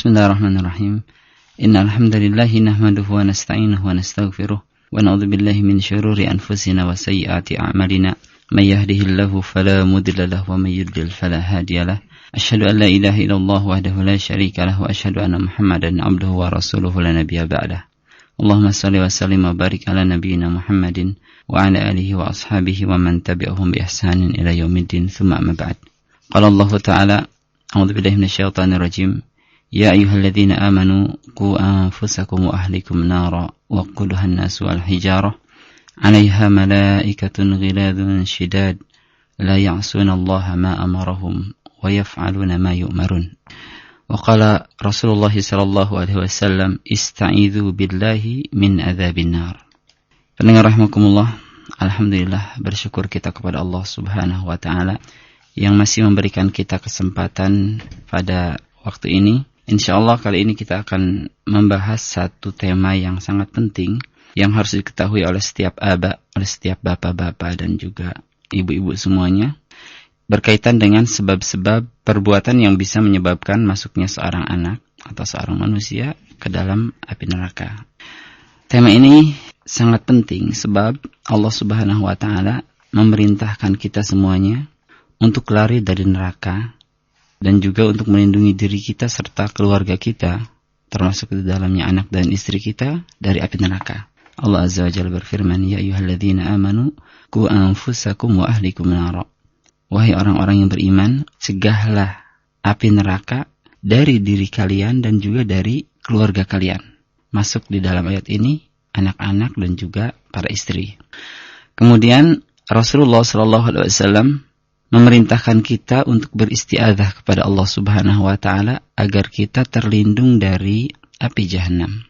Bismillahirrahmanirrahim. Innal hamdalillahi nahmaduhu wa nasta'inuhu wa nastaghfiruh wa na'udzu billahi min syururi anfusina wa sayyiati a'malina. May yahdihillahu fala mudilla lahu wa may yudlil fala hadiyalah. Asyhadu an la ilaha illallah wahdahu la syarika lahu wa asyhadu anna Muhammadan 'abduhu wa rasuluhu la nabiyya ba'dah. Allahumma shalli wa sallim wa barik ala nabiyyina Muhammadin wa ala alihi wa ashabihi wa man tabi'ahum bi ihsanin ila yaumiddin, tsumma amma ba'd. Qala Allah ta'ala, a'udzu billahi minasyaitonir rajim. Ya ayyuhalladzina amanu qu anfusakum wa ahlikum nara waquduha an-nasu wal hijarah 'alaiha malaikatun ghiladun shidad la ya'suna Allaha ma amarahum wa yaf'aluna ma yu'marun. Wa qala Rasulullah sallallahu alaihi wasallam, ista'idzu billahi min adzabin nar. Pendengar rahimakumullah, alhamdulillah bersyukur kita kepada Allah Subhanahu wa taala yang masih memberikan kita kesempatan pada waktu ini. Insyaallah kali ini kita akan membahas satu tema yang sangat penting yang harus diketahui oleh setiap aba, oleh setiap bapak-bapak dan juga ibu-ibu semuanya, berkaitan dengan sebab-sebab perbuatan yang bisa menyebabkan masuknya seorang anak atau seorang manusia ke dalam api neraka. Tema ini sangat penting sebab Allah Subhanahu wa taala memerintahkan kita semuanya untuk lari dari neraka dan juga untuk melindungi diri kita serta keluarga kita, termasuk di dalamnya anak dan istri kita, dari api neraka. Allah Azza wa Jalla berfirman, Ya ayyuhalladzina amanu qu anfusakum wa ahlikum nara. Wahai orang-orang yang beriman, cegahlah api neraka dari diri kalian dan juga dari keluarga kalian. Masuk di dalam ayat ini anak-anak dan juga para istri. Kemudian Rasulullah SAW memerintahkan kita untuk beristiadzah kepada Allah Subhanahu wa taala agar kita terlindung dari api Jahannam.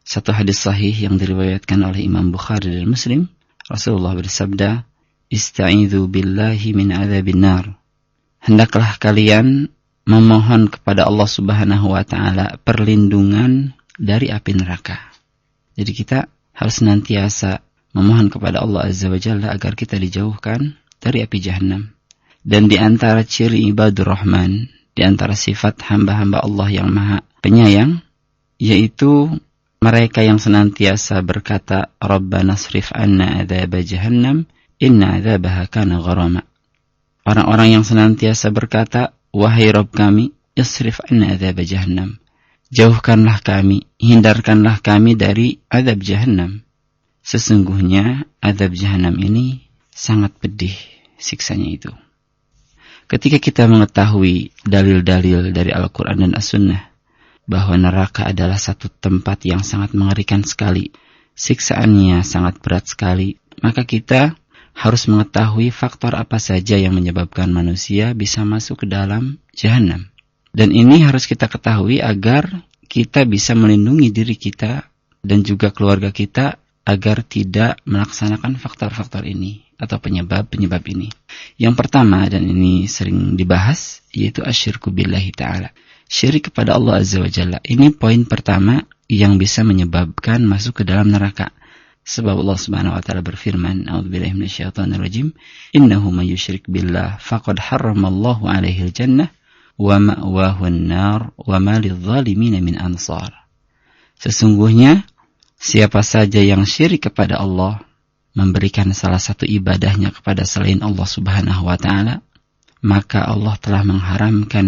Satu hadis sahih yang diriwayatkan oleh Imam Bukhari dan Muslim, Rasulullah bersabda, Ista'idzu billahi min adzabin nar. Hendaklah kalian memohon kepada Allah Subhanahu wa taala perlindungan dari api neraka. Jadi kita harus senantiasa memohon kepada Allah Azza wa Jalla agar kita dijauhkan dari api Jahannam. Dan di antara ciri ibadur rahman, di antara sifat hamba-hamba Allah yang maha penyayang, yaitu mereka yang senantiasa berkata, Rabbana srif anna adzaba jahannam, inna adzabaha kana gharama. Orang-orang yang senantiasa berkata, wahai Rabb kami, isrif anna adzaba jahannam. Jauhkanlah kami, hindarkanlah kami dari azab jahannam. Sesungguhnya azab jahannam ini sangat pedih siksanya itu. Ketika kita mengetahui dalil-dalil dari Al-Quran dan As-Sunnah bahwa neraka adalah satu tempat yang sangat mengerikan sekali, siksaannya sangat berat sekali, maka kita harus mengetahui faktor apa saja yang menyebabkan manusia bisa masuk ke dalam Jahannam. Dan ini harus kita ketahui agar kita bisa melindungi diri kita dan juga keluarga kita agar tidak melaksanakan faktor-faktor ini atau penyebab-penyebab ini. Yang pertama, dan ini sering dibahas, yaitu asyirku billahi ta'ala. Syirik kepada Allah Azza wa Jalla. Ini poin pertama yang bisa menyebabkan masuk ke dalam neraka. Sebab Allah Subhanahu wa taala berfirman, A'udzubillahi minasyaitonir rajim, Innahu may yusyrik billah faqad harramallahu 'alaihil jannah wa ma'wahu an-nar wa ma lidh-dhalimin min ansar. Sesungguhnya siapa saja yang syirik kepada Allah, memberikan salah satu ibadahnya kepada selain Allah Subhanahu wa taala, maka Allah telah mengharamkan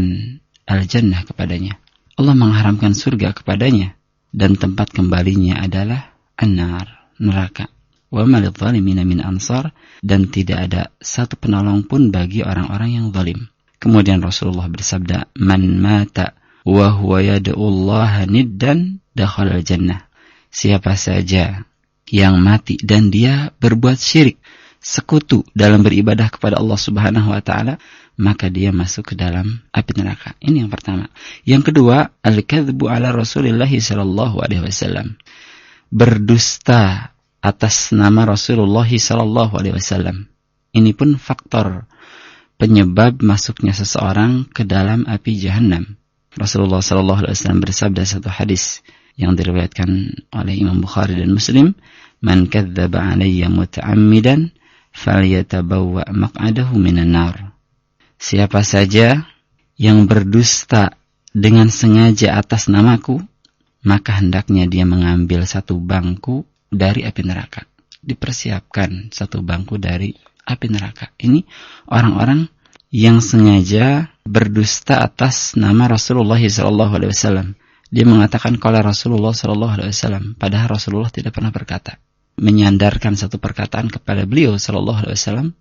al-jannah kepadanya. Allah mengharamkan surga kepadanya dan tempat kembalinya adalah an-nar, neraka. Wa ma lidh-dhalimin min ansar, dan tidak ada satu penolong pun bagi orang-orang yang zalim. Kemudian Rasulullah bersabda, Man mata wa huwa yad'ullaha niddan dakhala al-jannah. Siapa saja yang mati dan dia berbuat syirik, sekutu dalam beribadah kepada Allah Subhanahu wa taala, maka dia masuk ke dalam api neraka. Ini yang pertama. Yang kedua, al-kadzbu ala Rasulillah sallallahu alaihi wasallam. Berdusta atas nama Rasulullah sallallahu alaihi wasallam. Ini pun faktor penyebab masuknya seseorang ke dalam api Jahannam. Rasulullah sallallahu alaihi wasallam bersabda satu hadis yang diriwayatkan oleh Imam Bukhari dan Muslim, Man kadzdzaba alayya muta'ammidan falyatabawwa maq'adahu minan nar. Siapa saja yang berdusta dengan sengaja atas namaku, maka hendaknya dia mengambil satu bangku dari api neraka. Dipersiapkan satu bangku dari api neraka. Ini orang-orang yang sengaja berdusta atas nama Rasulullah SAW. Dia mengatakan qala Rasulullah SAW, padahal Rasulullah tidak pernah berkata. Menyandarkan satu perkataan kepada beliau SAW,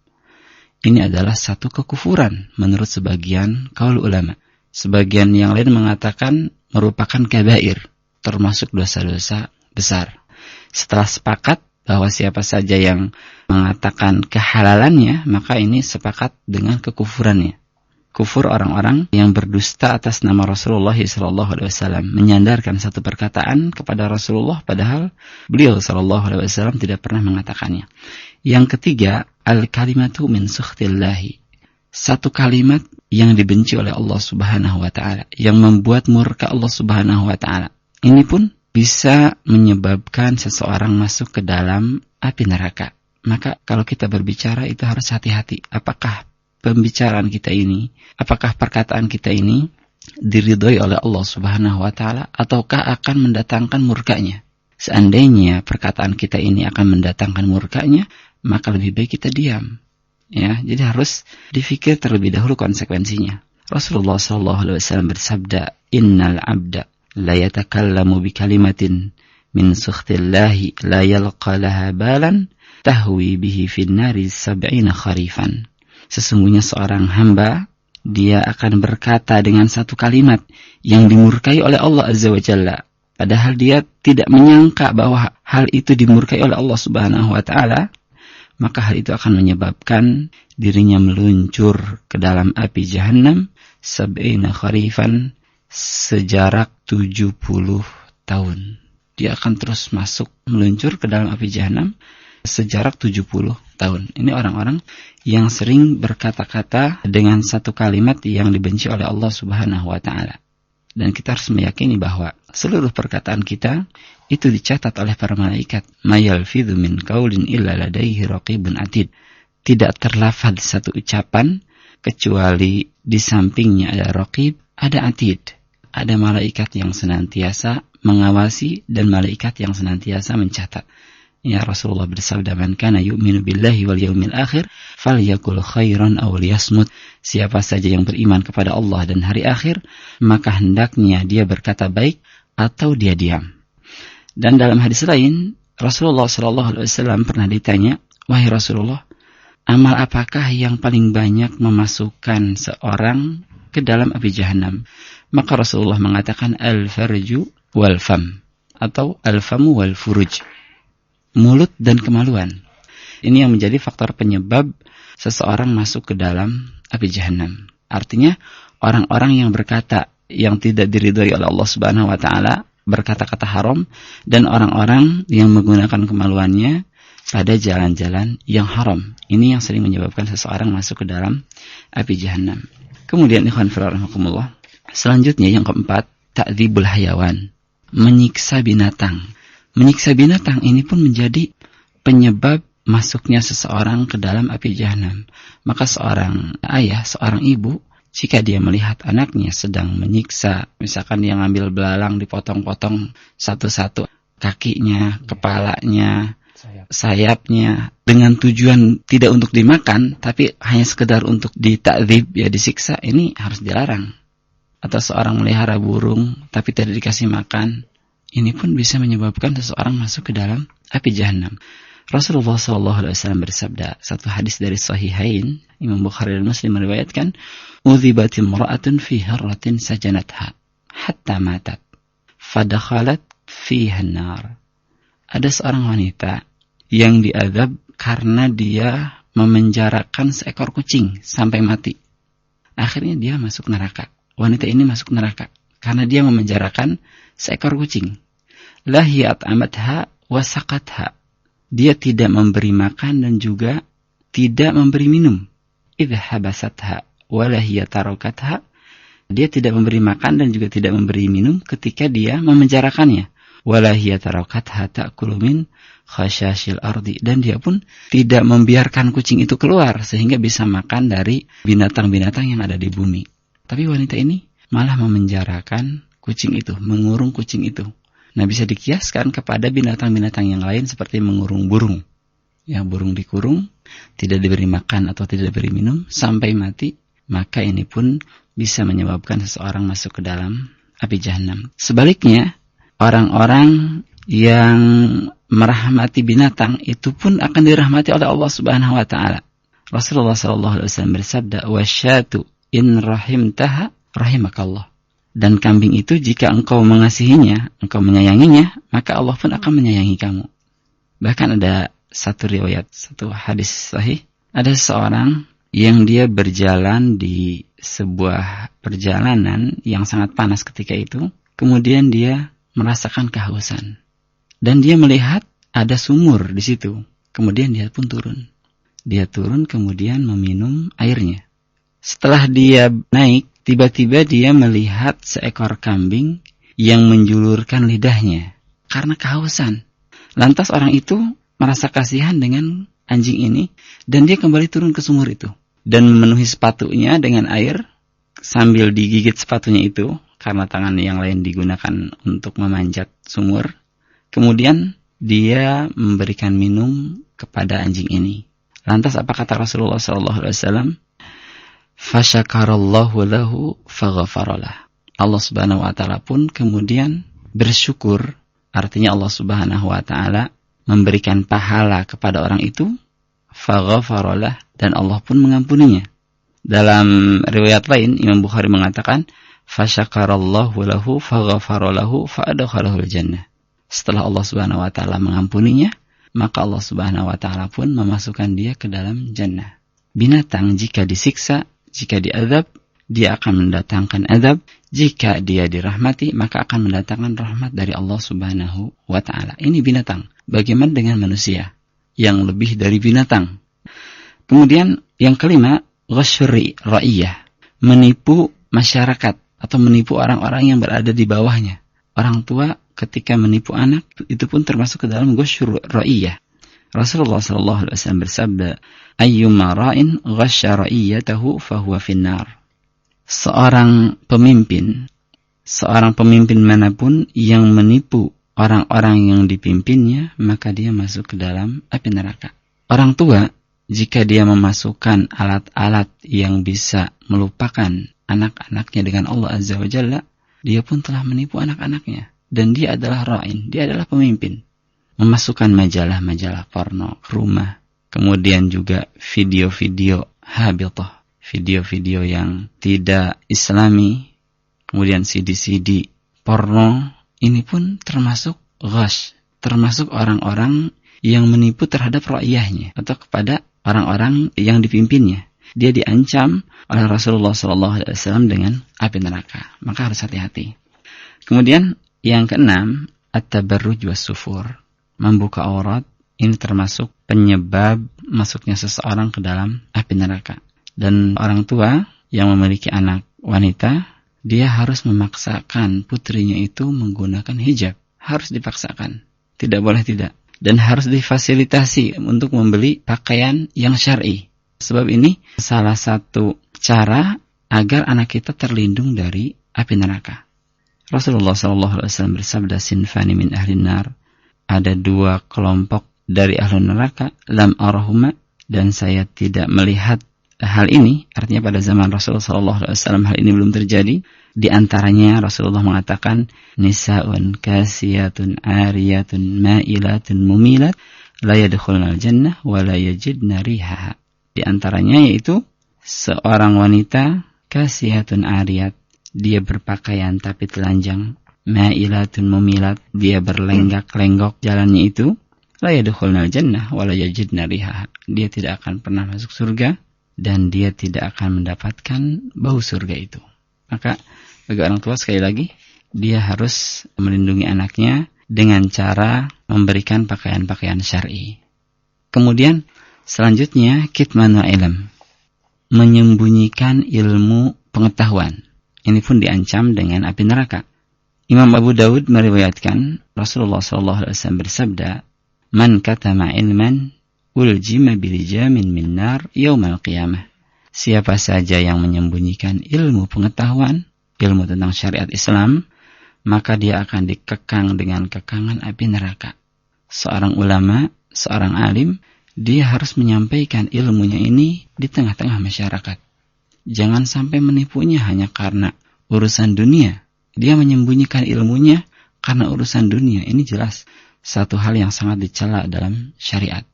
ini adalah satu kekufuran menurut sebagian kaul ulama. Sebagian yang lain mengatakan merupakan kabair, termasuk dosa-dosa besar. Setelah sepakat bahwa siapa saja yang mengatakan kehalalannya, maka ini sepakat dengan kekufurannya. Kufur orang-orang yang berdusta atas nama Rasulullah SAW, menyandarkan satu perkataan kepada Rasulullah padahal beliau SAW tidak pernah mengatakannya. Yang ketiga, al-kalimatu min sukhtillahi. Satu kalimat yang dibenci oleh Allah Subhanahu wa taala, yang membuat murka Allah Subhanahu wa taala. Ini pun bisa menyebabkan seseorang masuk ke dalam api neraka. Maka kalau kita berbicara itu harus hati-hati. Apakah pembicaraan kita ini, apakah perkataan kita ini diridhoi oleh Allah Subhanahu wa taala ataukah akan mendatangkan murkanya? Seandainya perkataan kita ini akan mendatangkan murkanya, maka lebih baik kita diam. Ya, jadi harus difikir terlebih dahulu konsekuensinya. Rasulullah SAW bersabda, "Innal 'abda la yatakallamu bi kalimatin min sukhtillahi la yalqa laha balan tahwi bihi fin nari 70 kharifan." Sesungguhnya seorang hamba, dia akan berkata dengan satu kalimat yang dimurkai oleh Allah Azza wa Jalla. Padahal dia tidak menyangka bahwa hal itu dimurkai oleh Allah Subhanahu wa ta'ala. Maka hal itu akan menyebabkan dirinya meluncur ke dalam api Jahannam 70 kharifan, sejarak 70 tahun. Dia akan terus masuk, meluncur ke dalam api Jahannam sejarak 70 tahun. Ini orang-orang yang sering berkata-kata dengan satu kalimat yang dibenci oleh Allah Subhanahu wa taala. Dan kita harus meyakini bahwa seluruh perkataan kita itu dicatat oleh para malaikat. Ma yalfidhu min qaulin illa ladaihi raqibun atid. Tidak terlafaz satu ucapan kecuali di sampingnya ada raqib, ada atid. Ada malaikat yang senantiasa mengawasi dan malaikat yang senantiasa mencatat. Ya, Rasulullah bersabda, "Man kana yu'minu billahi wal yawmil akhir falyakul khairan aw liyasmut." Siapa saja yang beriman kepada Allah dan hari akhir, maka hendaknya dia berkata baik atau dia diam. Dan dalam hadis lain, Rasulullah SAW pernah ditanya, "Wahai Rasulullah, amal apakah yang paling banyak memasukkan seorang ke dalam api Jahannam?" Maka Rasulullah mengatakan, "Al-farju wal fam," atau al-famu wal furuj. Mulut dan kemaluan. Ini yang menjadi faktor penyebab seseorang masuk ke dalam api Jahannam. Artinya, orang-orang yang berkata yang tidak diridhoi oleh Allah Subhanahu wa taala, berkata-kata haram, dan orang-orang yang menggunakan kemaluannya pada jalan-jalan yang haram. Ini yang sering menyebabkan seseorang masuk ke dalam api Jahannam. Kemudian ikhwan fillah rahimakumullah, selanjutnya yang keempat, ta'dzibul hayawan, menyiksa binatang. Menyiksa binatang ini pun menjadi penyebab masuknya seseorang ke dalam api Jahannam. Maka seorang ayah, seorang ibu, jika dia melihat anaknya sedang menyiksa, misalkan dia ngambil belalang dipotong-potong satu-satu, kakinya, kepalanya, sayapnya, dengan tujuan tidak untuk dimakan, tapi hanya sekedar untuk ditakdzib, ya disiksa, ini harus dilarang. Atau seorang melihara burung tapi tidak dikasih makan, ini pun bisa menyebabkan seseorang masuk ke dalam api Jahannam. Rasulullah SAW bersabda, satu hadis dari Sahihain, Imam Bukhari dan Muslim meriwayatkan, "Udhibat imra'atun fi harratin sajanatha hatta matat, fadakhalat fiha an-nar." Ada seorang wanita yang diazab karena dia memenjarakan seekor kucing sampai mati. Akhirnya dia masuk neraka. Wanita ini masuk neraka karena dia memenjarakan seekor kucing. Lahiyat amatha wasaqatha. Dia tidak memberi makan dan juga tidak memberi minum. Idh habasatha walahiyat tarakatha. Dia tidak memberi makan dan juga tidak memberi minum ketika dia memenjarakannya. Walahiyat tarakatha ta'kulu min khashashil ardi. Dan dia pun tidak membiarkan kucing itu keluar sehingga bisa makan dari binatang-binatang yang ada di bumi. Tapi wanita ini malah memenjarakan kucing itu, mengurung kucing itu. Nah, bisa dikiaskan kepada binatang-binatang yang lain seperti mengurung burung. Ya, burung dikurung, tidak diberi makan atau tidak diberi minum sampai mati, maka ini pun bisa menyebabkan seseorang masuk ke dalam api jahanam. Sebaliknya, orang-orang yang merahmati binatang itu pun akan dirahmati oleh Allah Subhanahu wa taala. Rasulullah sallallahu alaihi wasallam bersabda, "Wasyatu in rahimtaha rahimakallah." Dan kambing itu jika engkau mengasihinya, engkau menyayanginya, maka Allah pun akan menyayangi kamu. Bahkan ada satu riwayat, satu hadis sahih, ada seorang yang dia berjalan di sebuah perjalanan yang sangat panas ketika itu, kemudian dia merasakan kehausan. Dan dia melihat ada sumur di situ. Kemudian dia pun turun. Dia turun kemudian meminum airnya. Setelah dia naik, tiba-tiba dia melihat seekor kambing yang menjulurkan lidahnya karena kehausan. Lantas orang itu merasa kasihan dengan anjing ini dan dia kembali turun ke sumur itu dan memenuhi sepatunya dengan air sambil digigit sepatunya itu karena tangan yang lain digunakan untuk memanjat sumur. Kemudian dia memberikan minum kepada anjing ini. Lantas apa kata Rasulullah SAW? Fasyakarallahu lahu faghafaralah. Allah Subhanahu wa taala pun kemudian bersyukur, artinya Allah Subhanahu wa taala memberikan pahala kepada orang itu, faghafaralah, dan Allah pun mengampuninya. Dalam riwayat lain Imam Bukhari mengatakan fasyakarallahu lahu faghafaralahu fa'adkhalahul jannah. Setelah Allah Subhanahu wa taala mengampuninya, maka Allah Subhanahu wa taala pun memasukkan dia ke dalam jannah. Binatang jika disiksa, jika diazab, dia akan mendatangkan azab. Jika dia dirahmati, maka akan mendatangkan rahmat dari Allah Subhanahu wa ta'ala. Ini binatang. Bagaimana dengan manusia yang lebih dari binatang? Kemudian yang kelima, ghasyri ra'iyah. Menipu masyarakat atau menipu orang-orang yang berada di bawahnya. Orang tua ketika menipu anak, itu pun termasuk ke dalam ghasyri ra'iyah. Rasulullah SAW bersabda, ayyuma ra'in ghasya ra'iyatahu fahuwa finnar. Seorang pemimpin manapun yang menipu orang-orang yang dipimpinnya, maka dia masuk ke dalam api neraka. Orang tua, jika dia memasukkan alat-alat yang bisa melupakan anak-anaknya dengan Allah Azza wa Jalla, dia pun telah menipu anak-anaknya. Dan dia adalah ra'in, dia adalah pemimpin. Memasukkan majalah-majalah porno ke rumah. Kemudian juga video-video habithah, video-video yang tidak islami. Kemudian CD-CD porno. Ini pun termasuk ghash, termasuk orang-orang yang menipu terhadap ra'iyahnya atau kepada orang-orang yang dipimpinnya. Dia diancam oleh Rasulullah SAW dengan api neraka. Maka harus hati-hati. Kemudian yang keenam, at-tabarruj was-sufur. Membuka aurat, ini termasuk penyebab masuknya seseorang ke dalam api neraka. Dan orang tua yang memiliki anak wanita, dia harus memaksakan putrinya itu menggunakan hijab. Harus dipaksakan. Tidak boleh tidak. Dan harus difasilitasi untuk membeli pakaian yang syar'i. Sebab ini salah satu cara agar anak kita terlindung dari api neraka. Rasulullah SAW bersabda, sinfani min ahli nar. Ada dua kelompok dari ahli neraka, lam arahuma, dan saya tidak melihat hal ini. Artinya pada zaman Rasulullah SAW hal ini belum terjadi. Di antaranya Rasulullah mengatakan, nisa'un kasiyatun ariyatun ma'ilatun mumilat la yadkhulnal jannah wa la yajidna rihaha. Di antaranya yaitu seorang wanita kasiyatun ariyat, dia berpakaian tapi telanjang, ma'ilatun mumilat, dia berlenggak-lenggok jalannya itu, la yadkhulnal jannah wa la yajidna rihaha. Dia tidak akan pernah masuk surga dan dia tidak akan mendapatkan bau surga itu. Maka bagi orang tua sekali lagi, dia harus melindungi anaknya dengan cara memberikan pakaian-pakaian syar'i. Kemudian selanjutnya kitmanul ilm, menyembunyikan ilmu pengetahuan. Ini pun diancam dengan api neraka. Imam Abu Dawud meriwayatkan Rasulullah SAW bersabda, man katama ilman uljima bilijamin min nar yaumal qiyamah. Siapa saja yang menyembunyikan ilmu pengetahuan, ilmu tentang syariat Islam, maka dia akan dikekang dengan kekangan api neraka. Seorang ulama, seorang alim, dia harus menyampaikan ilmunya ini di tengah-tengah masyarakat. Jangan sampai menipunya hanya karena urusan dunia. Dia menyembunyikan ilmunya karena urusan dunia. Ini jelas satu hal yang sangat dicela dalam syariat.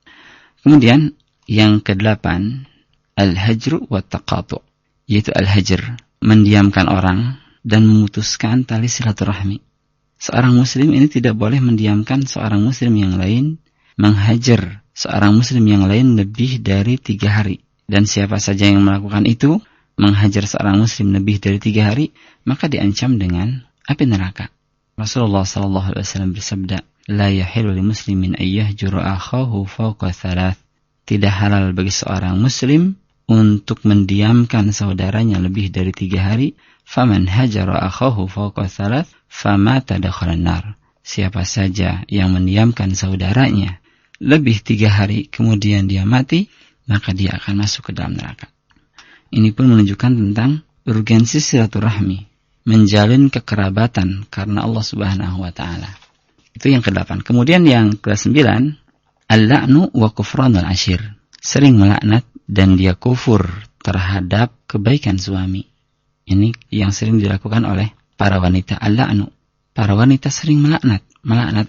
Kemudian yang ke-8, al-hajru wa taqatu', yaitu al-hajr, mendiamkan orang dan memutuskan tali silaturahmi. Seorang muslim ini tidak boleh mendiamkan seorang muslim yang lain, menghajar seorang muslim yang lain lebih dari 3 hari. Dan siapa saja yang melakukan itu, menghajar seorang muslim lebih dari 3 hari, maka diancam dengan api neraka. Rasulullah SAW bersabda, La yahilu li muslimin ayyahjuru akhahu fawqa 3. Tidak halal bagi seorang muslim untuk mendiamkan saudaranya lebih dari 3 hari. Faman hajara akhahu fawqa 3 famata dakhala an-nar. Siapa saja yang mendiamkan saudaranya lebih 3 hari kemudian dia mati, maka dia akan masuk ke dalam neraka. Ini pun menunjukkan tentang urgensi silaturahmi, menjalin kekerabatan karena Allah Subhanahu wa taala. Itu yang ke-8. Kemudian yang ke-9, al-la'nu wa kufranul ashir. Sering melaknat dan dia kufur terhadap kebaikan suami. Ini yang sering dilakukan oleh para wanita, al-la'nu. Para wanita sering melaknat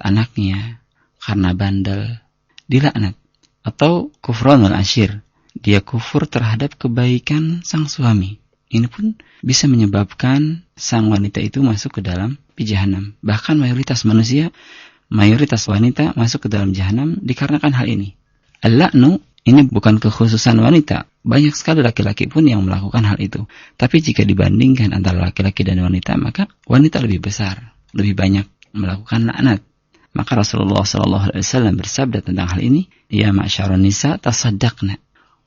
anaknya karena bandel, dilaknat. Atau kufranul ashir, dia kufur terhadap kebaikan sang suami. Ini pun bisa menyebabkan sang wanita itu masuk ke dalam jahanam. Bahkan mayoritas manusia, mayoritas wanita masuk ke dalam jahanam dikarenakan hal ini. Al-la'nu ini bukan kekhususan wanita. Banyak sekali laki-laki pun yang melakukan hal itu. Tapi jika dibandingkan antara laki-laki dan wanita, maka wanita lebih besar, lebih banyak melakukan laknat. Maka Rasulullah SAW bersabda tentang hal ini, Ya ma'syarun nisa tasaddaqna.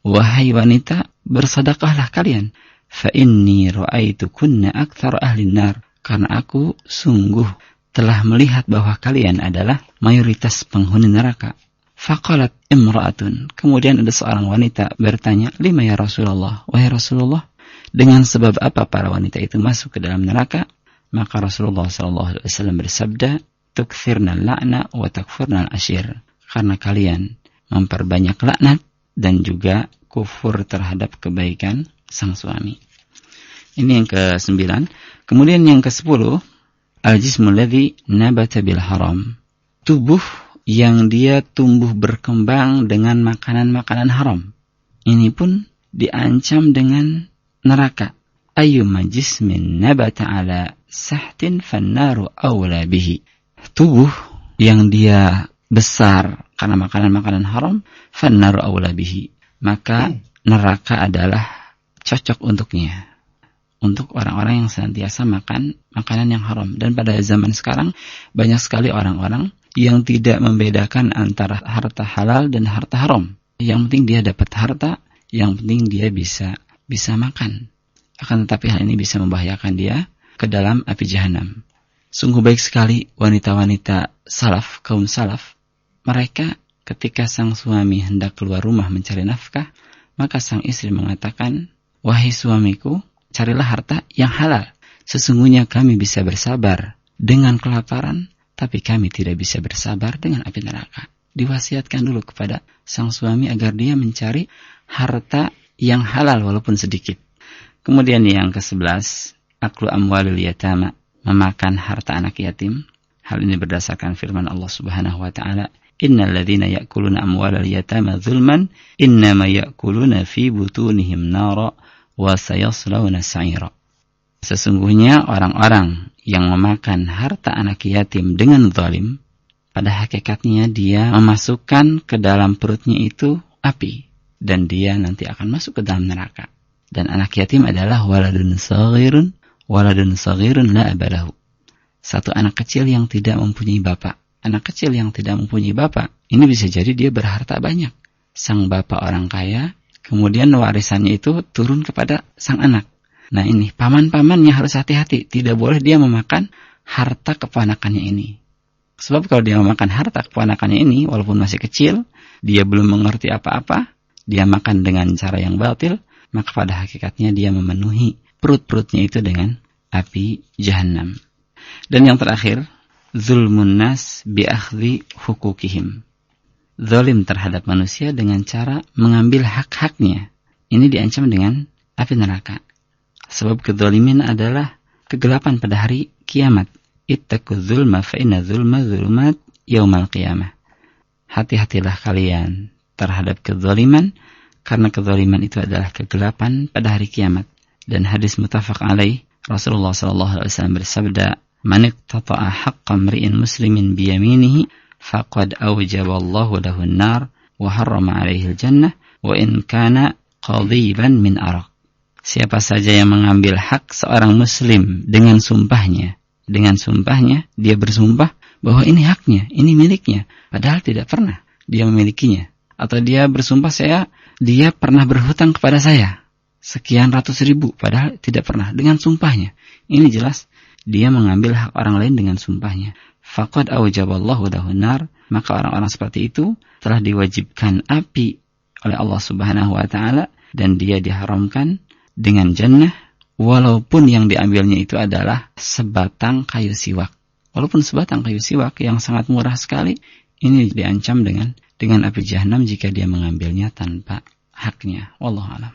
Wahai wanita, bersedekahlah kalian. Fa inni ra'aitukunna aktsara ahli nar. Karena aku sungguh telah melihat bahwa kalian adalah mayoritas penghuni neraka. Faqalat imra'atun. Kemudian ada seorang wanita bertanya, Lima ya Rasulullah? Wahai Rasulullah, dengan sebab apa para wanita itu masuk ke dalam neraka? Maka Rasulullah SAW bersabda, Tukthirna la'na wa takfurna al-ashir. Karena kalian memperbanyak laknat dan juga kufur terhadap kebaikan sang suami. Ini yang ke-9. Kemudian yang ke-10, al-jismu alladhi nabata bil haram. Tubuh yang dia tumbuh berkembang dengan makanan-makanan haram. Ini pun diancam dengan neraka. Ayyuma jismin nabata ala sahtin fannaru awla bihi. Tubuh yang dia besar karena makanan-makanan haram, fannaru awla bihi. Maka neraka adalah cocok untuknya. Untuk orang-orang yang senantiasa makan makanan yang haram. Dan pada zaman sekarang banyak sekali orang-orang yang tidak membedakan antara harta halal dan harta haram. Yang penting dia dapat harta, yang penting dia bisa makan. Akan tetapi hal ini bisa membahayakan dia ke dalam api jahanam. Sungguh baik sekali wanita-wanita salaf, kaum salaf. Mereka ketika sang suami hendak keluar rumah mencari nafkah, maka sang istri mengatakan, Wahai suamiku, carilah harta yang halal. Sesungguhnya kami bisa bersabar dengan kelaparan, tapi kami tidak bisa bersabar dengan api neraka. Diwasiatkan dulu kepada sang suami agar dia mencari harta yang halal walaupun sedikit. Kemudian yang ke-11, aklu amwalil yatama, memakan harta anak yatim. Hal ini berdasarkan firman Allah Subhanahu wa taala, Innal ladzina ya'kuluna amwalal yatama dzulman innama ya'kuluna fi butunihim nara wa sayaslawna sa'ira. Sesungguhnya orang-orang yang memakan harta anak yatim dengan zalim, pada hakikatnya dia memasukkan ke dalam perutnya itu api, dan dia nanti akan masuk ke dalam neraka. Dan anak yatim adalah waladun saghirun la abalahu. Satu anak kecil yang tidak mempunyai bapak. Anak kecil yang tidak mempunyai bapak, ini bisa jadi dia berharta banyak. Sang bapak orang kaya, kemudian warisannya itu turun kepada sang anak. Nah ini, paman-pamannya harus hati-hati. Tidak boleh dia memakan harta keponakannya ini. Sebab kalau dia memakan harta keponakannya ini, walaupun masih kecil, dia belum mengerti apa-apa, dia makan dengan cara yang batil, maka pada hakikatnya dia memenuhi perut-perutnya itu dengan api Jahannam. Dan yang terakhir, zulmun nas bi akhdhi hukukihim. Zalim terhadap manusia dengan cara mengambil hak-haknya. Ini diancam dengan api neraka. Sebab kezalimin adalah kegelapan pada hari kiamat. Ittaqu zulma fa inna zulma zulumat yaumal qiyamah. Hati-hatilah kalian terhadap kezaliman, karena kezaliman itu adalah kegelapan pada hari kiamat. Dan hadis muttafaq alaih, Rasulullah SAW bersabda, "Man iqtata'a haqqa mri'in muslimin biyaminihi faqad awjaballahu lahu an-nar wa harrama 'alaihi al-jannah wa in kana qadiban min araq." Siapa saja yang mengambil hak seorang muslim dengan sumpahnya, dia bersumpah bahwa ini haknya, ini miliknya, padahal tidak pernah dia memilikinya. Atau dia bersumpah dia pernah berhutang kepada saya sekian ratus ribu, padahal tidak pernah, dengan sumpahnya. Ini jelas dia mengambil hak orang lain dengan sumpahnya. Faqad aujaballahu lahun nar, maka orang-orang seperti itu telah diwajibkan api oleh Allah Subhanahu wa taala, dan dia diharamkan dengan jannah, walaupun yang diambilnya itu adalah sebatang kayu siwak. Walaupun sebatang kayu siwak yang sangat murah sekali, ini diancam dengan api Jahannam jika dia mengambilnya tanpa haknya. Wallahu a'lam.